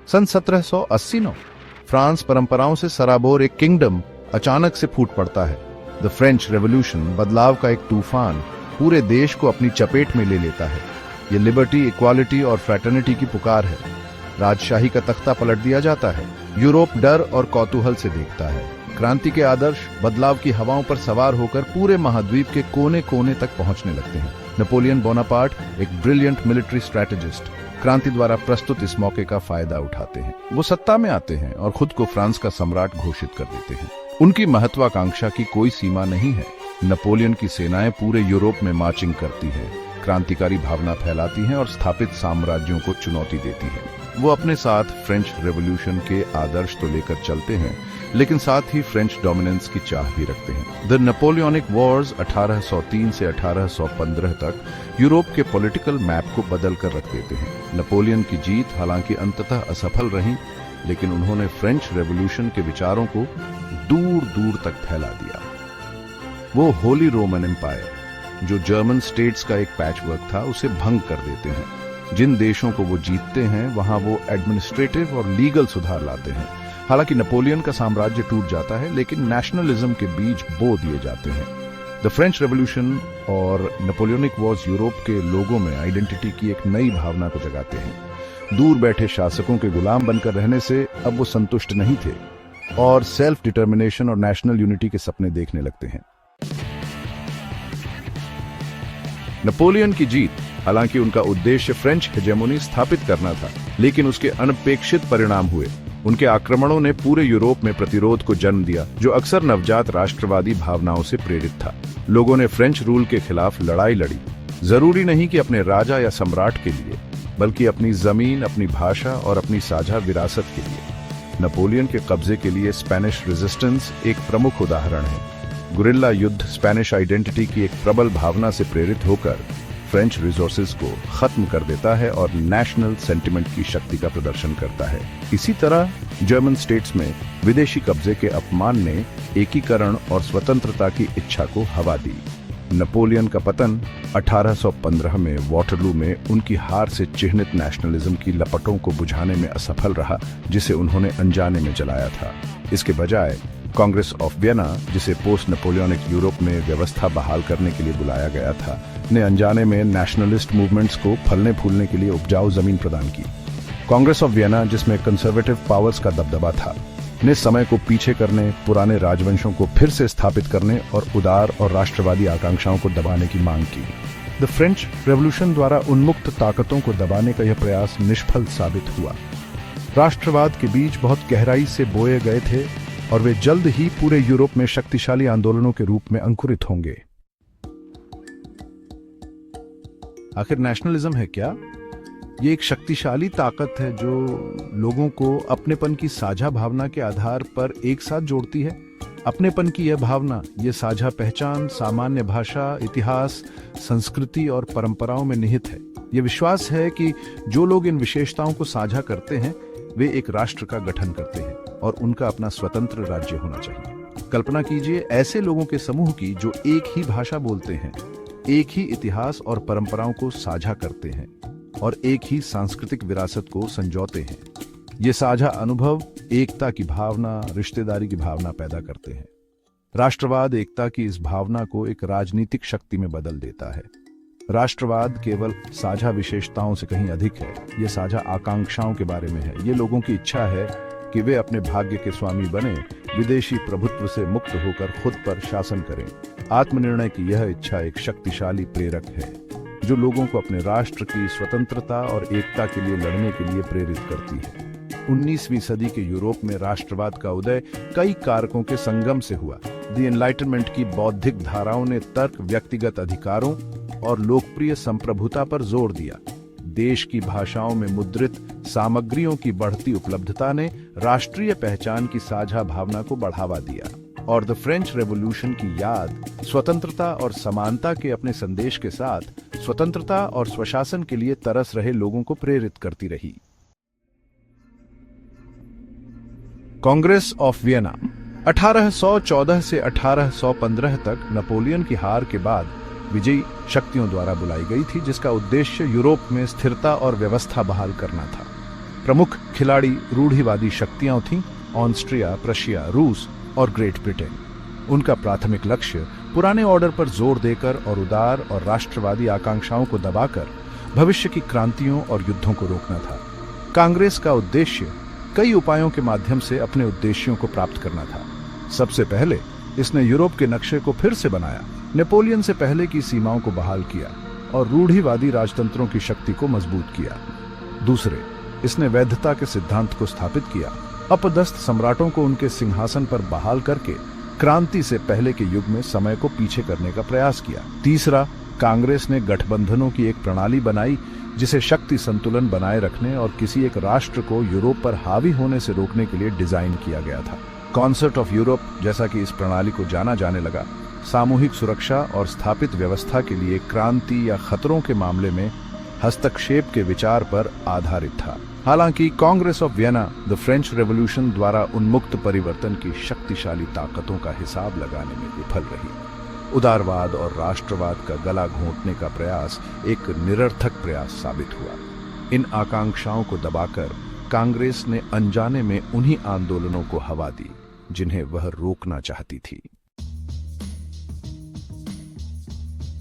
सन 1789 France परंपराओं से सराबोर एक किंगडम अचानक से फूट पड़ता है। द फ्रेंच रेवोल्यूशन बदलाव का एक तूफान पूरे देश को अपनी चपेट में ले लेता है। ये लिबर्टी, इक्वालिटी और फ्रैटर्निटी की पुकार है। राजशाही का तख्ता पलट दिया जाता है। यूरोप डर और कौतूहल से देखता है। क्रांति के आदर्श बदलाव की हवाओं पर सवार होकर पूरे महाद्वीप के कोने कोने तक पहुंचने लगते हैं। नेपोलियन बोनापार्ट एक ब्रिलियंट मिलिट्री स्ट्रैटेजिस्ट क्रांति द्वारा प्रस्तुत इस मौके का फायदा उठाते हैं। वो सत्ता में आते हैं और खुद को फ्रांस का सम्राट घोषित कर देते हैं। उनकी महत्वाकांक्षा की कोई सीमा नहीं है। नेपोलियन की सेनाएं पूरे यूरोप में मार्चिंग करती है, क्रांतिकारी भावना फैलाती हैं और स्थापित साम्राज्यों को चुनौती देती है। वो अपने साथ फ्रेंच रेवोल्यूशन के आदर्श तो लेकर चलते हैं, लेकिन साथ ही फ्रेंच डोमिनेंस की चाह भी रखते हैं। द नेपोलियनिक वॉर्स 1803 से 1815 तक यूरोप के पॉलिटिकल मैप को बदल कर रख देते हैं। नेपोलियन की जीत हालांकि अंततः असफल रही, लेकिन उन्होंने फ्रेंच रेवोल्यूशन के विचारों को दूर दूर तक फैला दिया। वो होली रोमन एम्पायर, जो जर्मन स्टेट्स का एक पैचवर्क था, उसे भंग कर देते हैं। जिन देशों को वो जीतते हैं वहां वो एडमिनिस्ट्रेटिव और लीगल सुधार लाते हैं। हालांकि नेपोलियन का साम्राज्य टूट जाता है, लेकिन नेशनलिज्म के बीज बो दिए जाते हैं। द फ्रेंच रेवोल्यूशन और नेपोलियनिक वॉर्स यूरोप के लोगों में आइडेंटिटी की एक नई भावना को जगाते हैं। दूर बैठे शासकों के गुलाम बनकर रहने से अब वो संतुष्ट नहीं थे और सेल्फ डिटर्मिनेशन और नेशनल यूनिटी के सपने देखने लगते हैं। नेपोलियन की जीत, हालांकि उनका उद्देश्य फ्रेंच हेजेमोनी स्थापित करना था, लेकिन उसके अनपेक्षित परिणाम हुए। उनके आक्रमणों ने पूरे यूरोप में प्रतिरोध को जन्म दिया, जो अक्सर नवजात राष्ट्रवादी भावनाओं से प्रेरित था। लोगों ने फ्रेंच रूल के खिलाफ लड़ाई लड़ी, जरूरी नहीं कि अपने राजा या सम्राट के लिए, बल्कि अपनी जमीन, अपनी भाषा और अपनी साझा विरासत के लिए। नेपोलियन के कब्जे के लिए स्पेनिश रेजिस्टेंस एक प्रमुख उदाहरण है। गुरिल्ला युद्ध स्पेनिश आइडेंटिटी की एक प्रबल भावना से प्रेरित होकर फ्रेंच रिसोर्सेज को खत्म कर देता है और नेशनल सेंटिमेंट की शक्ति का प्रदर्शन करता है। इसी तरह जर्मन स्टेट्स में विदेशी कब्जे के अपमान ने एकीकरण और स्वतंत्रता की इच्छा को हवा दी। नेपोलियन का पतन 1815 में वाटरलू में उनकी हार से चिह्नित नेशनलिज्म की लपटों को बुझाने में असफल रहा, जिसे उन्होंने अनजाने में जलाया था। इसके बजाय कांग्रेस ऑफ वियना, जिसे पोस्ट नेपोलियनिक यूरोप में व्यवस्था बहाल करने के लिए बुलाया गया था, ने अनजाने में नेशनलिस्ट मूवमेंट्स को फलने फूलने के लिए उपजाऊ जमीन प्रदान की। कांग्रेस ऑफ वियना, जिसमें कंजर्वेटिव पावर्स का दबदबा था, ने समय को पीछे करने, पुराने राजवंशों को फिर से स्थापित करने और उदार और राष्ट्रवादी आकांक्षाओं को दबाने की मांग की। द फ्रेंच रेवोल्यूशन द्वारा उन्मुक्त ताकतों को दबाने का यह प्रयास निष्फल साबित हुआ। राष्ट्रवाद के बीज बहुत गहराई से बोए गए थे और वे जल्द ही पूरे यूरोप में शक्तिशाली आंदोलनों के रूप में अंकुरित होंगे। आखिर नेशनलिज्म है क्या? ये एक शक्तिशाली ताकत है जो लोगों को अपनेपन की साझा भावना के आधार पर एक साथ जोड़ती है। अपनेपन की यह भावना, ये साझा पहचान, सामान्य भाषा, इतिहास, संस्कृति और परंपराओं में निहित है। ये विश्वास है कि जो लोग इन विशेषताओं को साझा करते हैं, वे एक राष्ट्र का गठन करते हैं और उनका अपना स्वतंत्र राज्य होना चाहिए। कल्पना कीजिए ऐसे लोगों के समूह की जो एक ही भाषा बोलते हैं, एक ही इतिहास और परंपराओं को साझा करते हैं और एक ही सांस्कृतिक विरासत को संजोते हैं। ये साझा अनुभव एकता की भावना, रिश्तेदारी की भावना पैदा करते हैं। राष्ट्रवाद एकता की इस भावना को एक राजनीतिक शक्ति में बदल देता है। राष्ट्रवाद केवल साझा विशेषताओं से कहीं अधिक है। ये साझा आकांक्षाओं के बारे में है। ये लोगों की इच्छा है कि वे अपने भाग्य के स्वामी बने, विदेशी प्रभुत्व से मुक्त होकर खुद पर शासन करें। आत्मनिर्णय की यह इच्छा एक शक्तिशाली प्रेरक है जो लोगों को अपने राष्ट्र की स्वतंत्रता और एकता के लिए लड़ने के लिए प्रेरित करती है। 19वीं सदी के यूरोप में राष्ट्रवाद का उदय कई कारकों के संगम से हुआ। द एनलाइटनमेंट की बौद्धिक धाराओं ने तर्क, व्यक्तिगत अधिकारों और लोकप्रिय संप्रभुता पर जोर दिया। देश की भाषाओं में मुद्रित सामग्रियों की बढ़ती उपलब्धता ने राष्ट्रीय पहचान की साझा भावना को बढ़ावा दिया और द फ्रेंच रेवोल्यूशन की याद स्वतंत्रता और समानता के अपने संदेश के साथ स्वतंत्रता और स्वशासन के लिए तरस रहे लोगों को प्रेरित करती रही। कांग्रेस ऑफ वियना 1814 से 1815 तक नेपोलियन की हार के बाद विजयी शक्तियों द्वारा बुलाई गई थी, जिसका उद्देश्य यूरोप में स्थिरता और व्यवस्था बहाल करना था। प्रमुख खिलाड़ी रूढ़िवादी शक्तियां थीं, ऑस्ट्रिया, प्रशिया, रूस और ग्रेट ब्रिटेन। उनका प्राथमिक लक्ष्य पुराने ऑर्डर पर जोर देकर और उदार और राष्ट्रवादी आकांक्षाओं को दबाकर भविष्य की क्रांतियों और युद्धों को रोकना था। कांग्रेस का उद्देश्य कई उपायों के माध्यम से अपने उद्देश्यों को प्राप्त करना था। सबसे पहले इसने यूरोप के नक्शे को फिर से बनाया, नेपोलियन से पहले की सीमाओं को बहाल किया और रूढ़िवादी राजतंत्रों की शक्ति को मजबूत किया। दूसरे, इसने वैधता के सिद्धांत को स्थापित किया, अपदस्थ सम्राटों को उनके सिंहासन पर बहाल करके क्रांति से पहले के युग में समय को पीछे करने का प्रयास किया। तीसरा, कांग्रेस ने गठबंधनों की एक प्रणाली बनाई जिसे शक्ति संतुलन बनाए रखने और किसी एक राष्ट्र को यूरोप पर हावी होने से रोकने के लिए डिजाइन किया गया था। कॉन्सर्ट ऑफ यूरोप, जैसा कि इस प्रणाली को जाना जाने लगा, सामूहिक सुरक्षा और स्थापित व्यवस्था के लिए क्रांति या खतरों के मामले में हस्तक्षेप के विचार पर आधारित था। हालांकि Congress of Vienna the French revolution द्वारा उन्मुक्त परिवर्तन की शक्तिशाली ताकतों का हिसाब लगाने में विफल रही। उदारवाद और राष्ट्रवाद का गला घोंटने का प्रयास एक निरर्थक प्रयास साबित हुआ। इन आकांक्षाओं को दबाकर कांग्रेस ने अनजाने में उन्हीं आंदोलनों को हवा दी जिन्हें वह रोकना चाहती थी।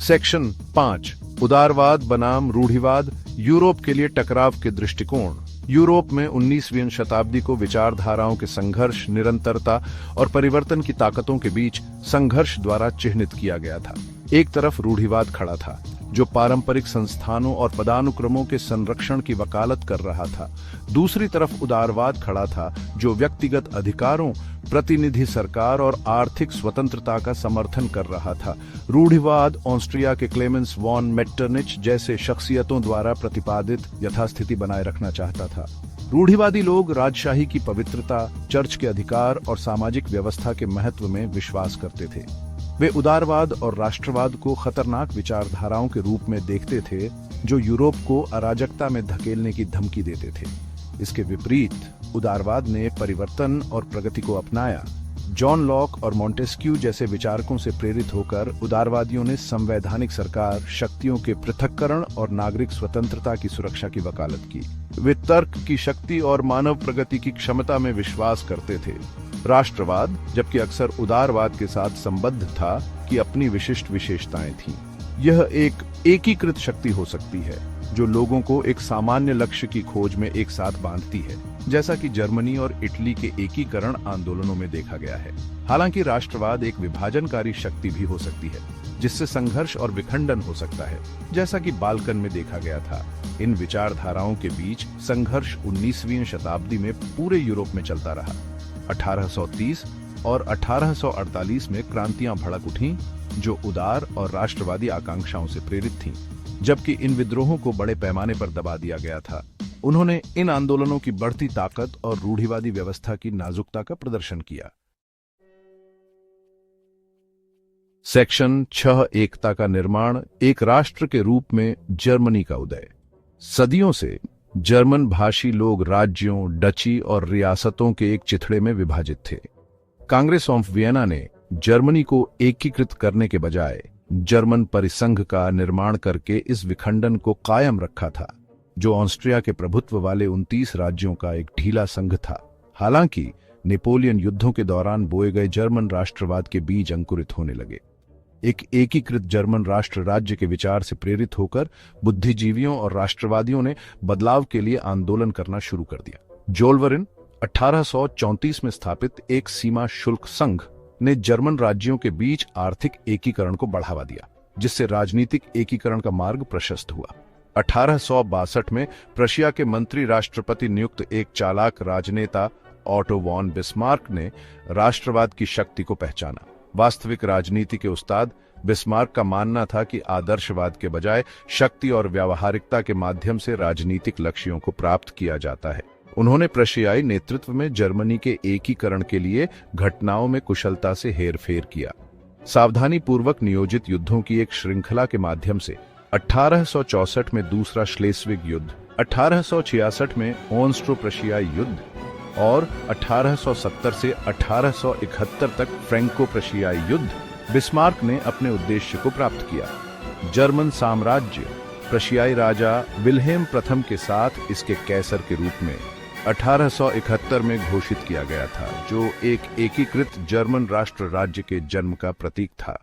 सेक्शन 5, उदारवाद बनाम रूढ़िवाद, यूरोप के लिए टकराव के दृष्टिकोण। यूरोप में 19वीं शताब्दी को विचारधाराओं के संघर्ष, निरंतरता और परिवर्तन की ताकतों के बीच संघर्ष द्वारा चिह्नित किया गया था। एक तरफ रूढ़िवाद खड़ा था, जो पारंपरिक संस्थानों और पदानुक्रमों के संरक्षण की वकालत कर रहा था। दूसरी तरफ उदारवाद खड़ा था, जो व्यक्तिगत अधिकारों, प्रतिनिधि सरकार और आर्थिक स्वतंत्रता का समर्थन कर रहा था। रूढ़िवाद ऑस्ट्रिया के क्लेमेंस वॉन मेटरनिच जैसे शख्सियतों द्वारा प्रतिपादित यथास्थिति बनाए रखना चाहता था। रूढ़िवादी लोग राजशाही की पवित्रता, चर्च के अधिकार और सामाजिक व्यवस्था के महत्व में विश्वास करते थे। वे उदारवाद और राष्ट्रवाद को खतरनाक विचारधाराओं के रूप में देखते थे, जो यूरोप को अराजकता में धकेलने की धमकी देते थे। इसके विपरीत उदारवाद ने परिवर्तन और प्रगति को अपनाया। जॉन लॉक और मॉन्टेस्क्यू जैसे विचारकों से प्रेरित होकर उदारवादियों ने संवैधानिक सरकार, शक्तियों के पृथक्करण और नागरिक स्वतंत्रता की सुरक्षा की वकालत की। वे तर्क की शक्ति और मानव प्रगति की क्षमता में विश्वास करते थे। राष्ट्रवाद, जबकि अक्सर उदारवाद के साथ संबद्ध था, की अपनी विशिष्ट विशेषताएं थीं। यह एक एकीकृत शक्ति हो सकती है, जो लोगों को एक सामान्य लक्ष्य की खोज में एक साथ बांधती है, जैसा कि जर्मनी और इटली के एकीकरण आंदोलनों में देखा गया है। हालांकि राष्ट्रवाद एक विभाजनकारी शक्ति भी हो सकती है, जिससे संघर्ष और विखंडन हो सकता है, जैसा कि बाल्कन में देखा गया था। इन विचारधाराओं के बीच संघर्ष 19वीं शताब्दी में पूरे यूरोप में चलता रहा। 1830 और 1848 में क्रांतियां भड़क उठीं, जो उदार और राष्ट्रवादी आकांक्षाओं से प्रेरित थीं। जबकि इन विद्रोहों को बड़े पैमाने पर दबा दिया गया था, उन्होंने इन आंदोलनों की बढ़ती ताकत और रूढ़िवादी व्यवस्था की नाजुकता का प्रदर्शन किया। सेक्शन 6, एकता का निर्माण, एक राष्ट्र के रूप में जर्मनी का उदय। सदियों से जर्मन भाषी लोग राज्यों, डची और रियासतों के एक चिथड़े में विभाजित थे। कांग्रेस ऑफ वियना ने जर्मनी को एकीकृत करने के बजाय जर्मन परिसंघ का निर्माण करके इस विखंडन को कायम रखा था, जो ऑस्ट्रिया के प्रभुत्व वाले 29 राज्यों का एक ढीला संघ था। हालांकि नेपोलियन युद्धों के दौरान बोए गए जर्मन राष्ट्रवाद के बीज अंकुरित होने लगे। एक एकीकृत जर्मन राष्ट्र राज्य के विचार से प्रेरित होकर बुद्धिजीवियों और राष्ट्रवादियों ने बदलाव के लिए आंदोलन करना शुरू कर दिया। जोल्वरिन 1834 में स्थापित एक सीमा शुल्क संघ ने जर्मन राज्यों के बीच आर्थिक एकीकरण को बढ़ावा दिया, जिससे राजनीतिक एकीकरण का मार्ग प्रशस्त हुआ। 1862 में प्रशिया के मंत्री राष्ट्रपति नियुक्त एक चालाक राजनेता ऑटो वॉन बिस्मार्क ने राष्ट्रवाद की शक्ति को पहचाना। वास्तविक राजनीति के उस्ताद बिस्मार्क का मानना था कि आदर्शवाद के बजाय शक्ति और व्यावहारिकता के माध्यम से राजनीतिक लक्ष्यों को प्राप्त किया जाता है। उन्होंने प्रशियाई नेतृत्व में जर्मनी के एकीकरण के लिए घटनाओं में कुशलता से हेरफेर किया। सावधानी पूर्वक नियोजित युद्धों की एक श्रृंखला के माध्यम से 1864 में दूसरा श्लेस्विग युद्ध, 1866 में ऑस्ट्रो प्रशियाई युद्ध और 1870 से 1871 तक फ्रैंको प्रशियाई युद्ध, बिस्मार्क ने अपने उद्देश्य को प्राप्त किया। जर्मन साम्राज्य प्रशियाई राजा विल्हेम प्रथम के साथ इसके कैसर के रूप में 1871 में घोषित किया गया था, जो एक एकीकृत जर्मन राष्ट्र राज्य के जन्म का प्रतीक था।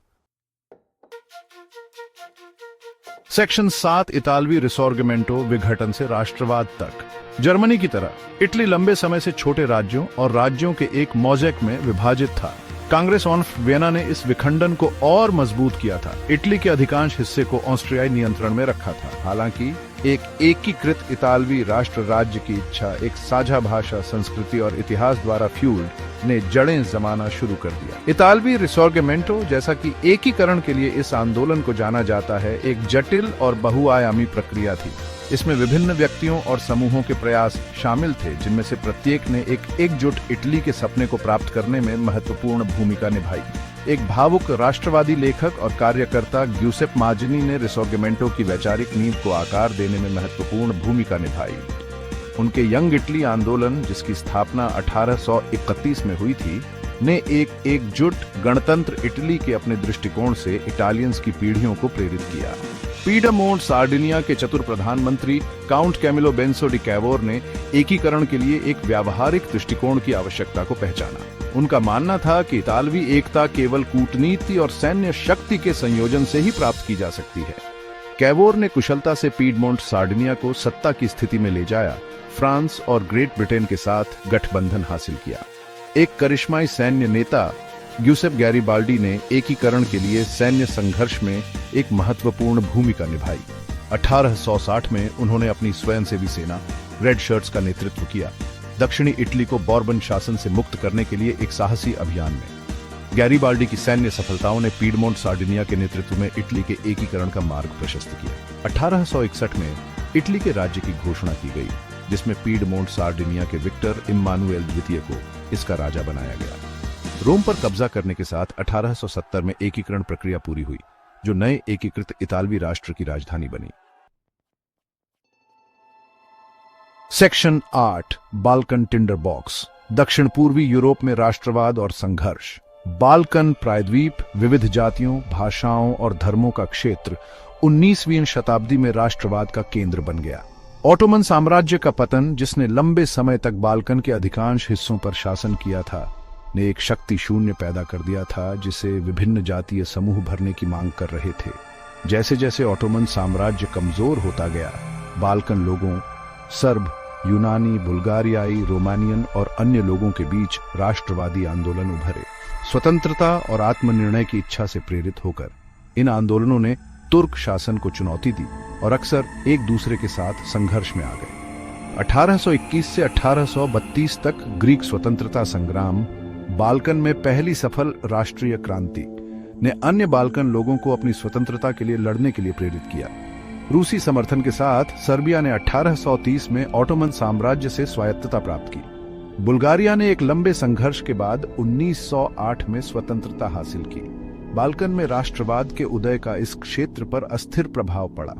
सेक्शन 7 इतालवी रिसोर्गमेंटो, विघटन से राष्ट्रवाद तक। जर्मनी की तरह इटली लंबे समय से छोटे राज्यों और राज्यों के एक मोज़ेक में विभाजित था। कांग्रेस ऑफ वियना ने इस विखंडन को और मजबूत किया था। इटली के अधिकांश हिस्से को ऑस्ट्रियाई नियंत्रण में रखा था। हालांकि एक एकीकृत इतालवी राष्ट्र राज्य की इच्छा एक साझा भाषा, संस्कृति और इतिहास द्वारा फ्यूल्ड ने जड़ें जमाना शुरू कर दिया। इतालवी रिसोर्गमेंटो, जैसा कि एकीकरण के लिए इस आंदोलन को जाना जाता है, एक जटिल और बहुआयामी प्रक्रिया थी। इसमें विभिन्न व्यक्तियों और समूहों के प्रयास शामिल थे, जिनमें से प्रत्येक ने एक एकजुट इटली के सपने को प्राप्त करने में महत्वपूर्ण भूमिका निभाई। एक भावुक राष्ट्रवादी लेखक और कार्यकर्ता ग्यूसेप माजनी ने रिसोर्गमेंटो की वैचारिक नींव को आकार देने में महत्वपूर्ण भूमिका निभाई। उनके यंग इटली आंदोलन, जिसकी स्थापना 1831 में हुई थी, ने एक एकजुट गणतंत्र इटली के अपने दृष्टिकोण से इटालियंस की पीढ़ियों को प्रेरित किया। पीडमोंट सार्डिनिया के चतुर प्रधानमंत्री काउंट कैमिलो बेंसो डी कैवोर ने एकीकरण के लिए एक व्यावहारिक दृष्टिकोण की आवश्यकता को पहचाना। उनका मानना था कि इतालवी एकता केवल कूटनीति और सैन्य शक्ति के संयोजन से ही प्राप्त की जा सकती है। कैवोर ने कुशलता से पीडमोंट सार्डिनिया को सत्ता की स्थिति में ले जाया, फ्रांस और ग्रेट ब्रिटेन के साथ गठबंधन हासिल किया। एक करिश्माई सैन्य नेता ग्यूसेप गैरिबाल्डी ने एकीकरण के लिए सैन्य संघर्ष में एक महत्वपूर्ण भूमिका निभाई। 1860 में उन्होंने अपनी स्वयंसेवी सेना रेड शर्ट्स का नेतृत्व किया, दक्षिणी इटली को बोर्बन शासन से मुक्त करने के लिए एक साहसी अभियान में। गैरिबाल्डी की सैन्य सफलताओं ने पीडमोंट सार्डिनिया के नेतृत्व में इटली के एकीकरण का मार्ग प्रशस्त किया। 1861 में इटली के राज्य की घोषणा की गई, जिसमें पीडमोंट सार्डिनिया के विक्टर इम्मानुएल द्वितीय को इसका राजा बनाया गया। रोम पर कब्जा करने के साथ 1870 में एकीकरण प्रक्रिया पूरी हुई, जो नए एकीकृत इतालवी राष्ट्र की राजधानी बनी। सेक्शन 8 बाल्कन टिंडर बॉक्स, दक्षिण पूर्वी यूरोप में राष्ट्रवाद और संघर्ष। बाल्कन प्रायद्वीप विविध जातियों, भाषाओं और धर्मों का क्षेत्र 19वीं शताब्दी में राष्ट्रवाद का केंद्र बन गया। ऑटोमन साम्राज्य का पतन, जिसने लंबे समय तक बाल्कन के अधिकांश हिस्सों पर शासन किया था, ने एक शक्ति शून्य पैदा कर दिया था, जिसे विभिन्न जातीय समूह भरने की मांग कर रहे थे। जैसे जैसे ऑटोमन साम्राज्य कमजोर होता गया, बाल्कन लोगों, सर्ब, यूनानी, बुल्गारियाई, रोमानियन और अन्य लोगों के बीच राष्ट्रवादी आंदोलन उभरे। स्वतंत्रता और आत्मनिर्णय की इच्छा से प्रेरित होकर इन आंदोलनों ने तुर्क शासन को चुनौती दी और अक्सर एक दूसरे के साथ संघर्ष में आ गए। 1821 से 1832 तक ग्रीक स्वतंत्रता संग्राम, बाल्कन में पहली सफल राष्ट्रीय क्रांति, ने अन्य बाल्कन लोगों को अपनी स्वतंत्रता के लिए लड़ने के लिए प्रेरित किया। रूसी समर्थन के साथ सर्बिया ने 1830 में ऑटोमन साम्राज्य से स्वायत्तता प्राप्त की। बुल्गारिया ने एक लंबे संघर्ष के बाद 1908 में स्वतंत्रता हासिल की। बाल्कन में राष्ट्रवाद के उदय का इस क्षेत्र पर अस्थिर प्रभाव पड़ा।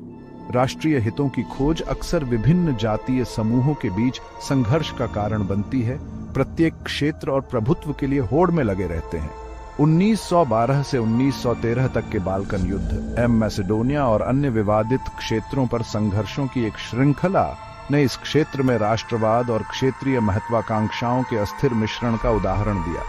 राष्ट्रीय हितों की खोज अक्सर विभिन्न जातीय समूहों के बीच संघर्ष का कारण बनती है। प्रत्येक क्षेत्र और प्रभुत्व के लिए होड़ में लगे रहते हैं। 1912 से 1913 तक के बाल्कन युद्ध, एम मैसेडोनिया और अन्य विवादित क्षेत्रों पर संघर्षों की एक श्रृंखला ने इस क्षेत्र में राष्ट्रवाद और क्षेत्रीय महत्वाकांक्षाओं के अस्थिर मिश्रण का उदाहरण दिया।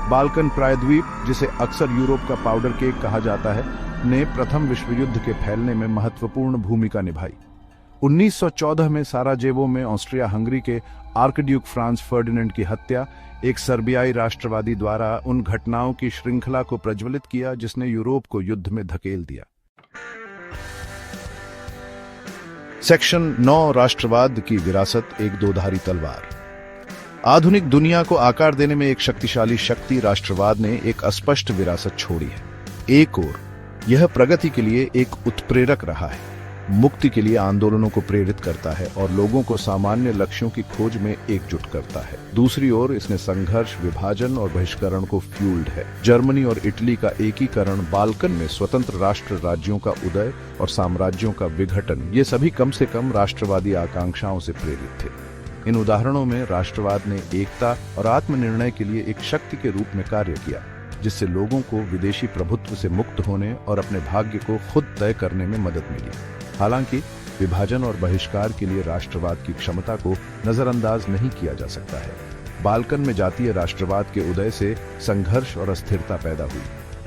बाल्कन प्रायद्वीप, जिसे अक्सर यूरोप का पाउडर केक कहा जाता है, ने प्रथम विश्व युद्ध के फैलने में महत्वपूर्ण भूमिका निभाई। 1914 में साराजेवो में ऑस्ट्रिया हंगरी के आर्कड्यूक फ्रांस फर्डिनेंड की हत्या एक सर्बियाई राष्ट्रवादी द्वारा उन घटनाओं की श्रृंखला को प्रज्वलित किया जिसने यूरोप को युद्ध में धकेल दिया। सेक्शन 9 राष्ट्रवाद की विरासत, एक दोधारी तलवार। आधुनिक दुनिया को आकार देने में एक शक्तिशाली शक्ति राष्ट्रवाद ने एक अस्पष्ट विरासत छोड़ी है। एक ओर यह प्रगति के लिए एक उत्प्रेरक रहा है, मुक्ति के लिए आंदोलनों को प्रेरित करता है और लोगों को सामान्य लक्ष्यों की खोज में एकजुट करता है। दूसरी ओर इसने संघर्ष, विभाजन और बहिष्करण को फ्यूल्ड है। जर्मनी और इटली का एकीकरण, बाल्कन में स्वतंत्र राष्ट्र राज्यों का उदय और साम्राज्यों का विघटन, ये सभी कम से कम राष्ट्रवादी आकांक्षाओं से प्रेरित थे। इन उदाहरणों में राष्ट्रवाद ने एकता और आत्मनिर्णय के लिए एक शक्ति के रूप में कार्य किया, जिससे लोगों को विदेशी प्रभुत्व से मुक्त होने और अपने भाग्य को खुद तय करने में मदद मिली। हालांकि विभाजन और बहिष्कार के लिए राष्ट्रवाद की क्षमता को नजरअंदाज नहीं किया जा सकता है। बाल्कन में जातीय राष्ट्रवाद के उदय से संघर्ष और अस्थिरता पैदा हुई।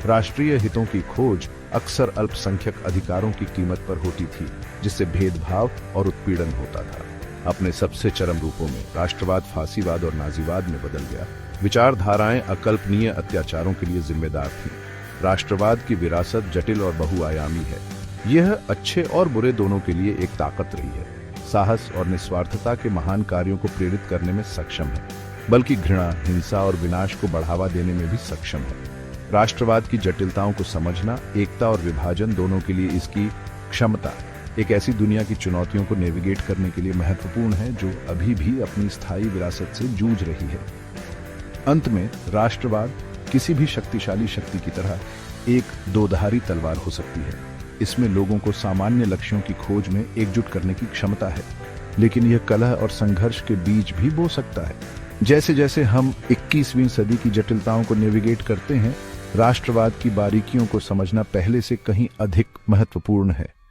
राष्ट्रीय हितों की खोज अक्सर अल्पसंख्यक अधिकारों की कीमत पर होती थी, जिससे भेदभाव और उत्पीड़न होता था। अपने सबसे चरम रूपों में राष्ट्रवाद फासीवाद और नाजीवाद में बदल गया। विचारधाराएं अकल्पनीय अत्याचारों के लिए जिम्मेदार थीं। राष्ट्रवाद की विरासत जटिल और बहुआयामी है। यह अच्छे और बुरे दोनों के लिए एक ताकत रही है। साहस और निस्वार्थता के महान कार्यों को प्रेरित करने में सक्षम है, बल्कि घृणा, हिंसा और विनाश को बढ़ावा देने में भी सक्षम है। राष्ट्रवाद की जटिलताओं को समझना, एकता और विभाजन दोनों के लिए इसकी क्षमता एक ऐसी दुनिया की चुनौतियों को नेविगेट करने के लिए महत्वपूर्ण है जो अभी भी अपनी स्थायी विरासत से जूझ रही है। अंत में, राष्ट्रवाद किसी भी शक्तिशाली शक्ति की तरह एक दोधारी तलवार हो सकती है। इसमें लोगों को सामान्य लक्ष्यों की खोज में एकजुट करने की क्षमता है, लेकिन यह कलह और संघर्ष के बीज भी बो सकता है। जैसे जैसे हम 21वीं सदी की जटिलताओं को नेविगेट करते हैं, राष्ट्रवाद की बारीकियों को समझना पहले से कहीं अधिक महत्वपूर्ण है।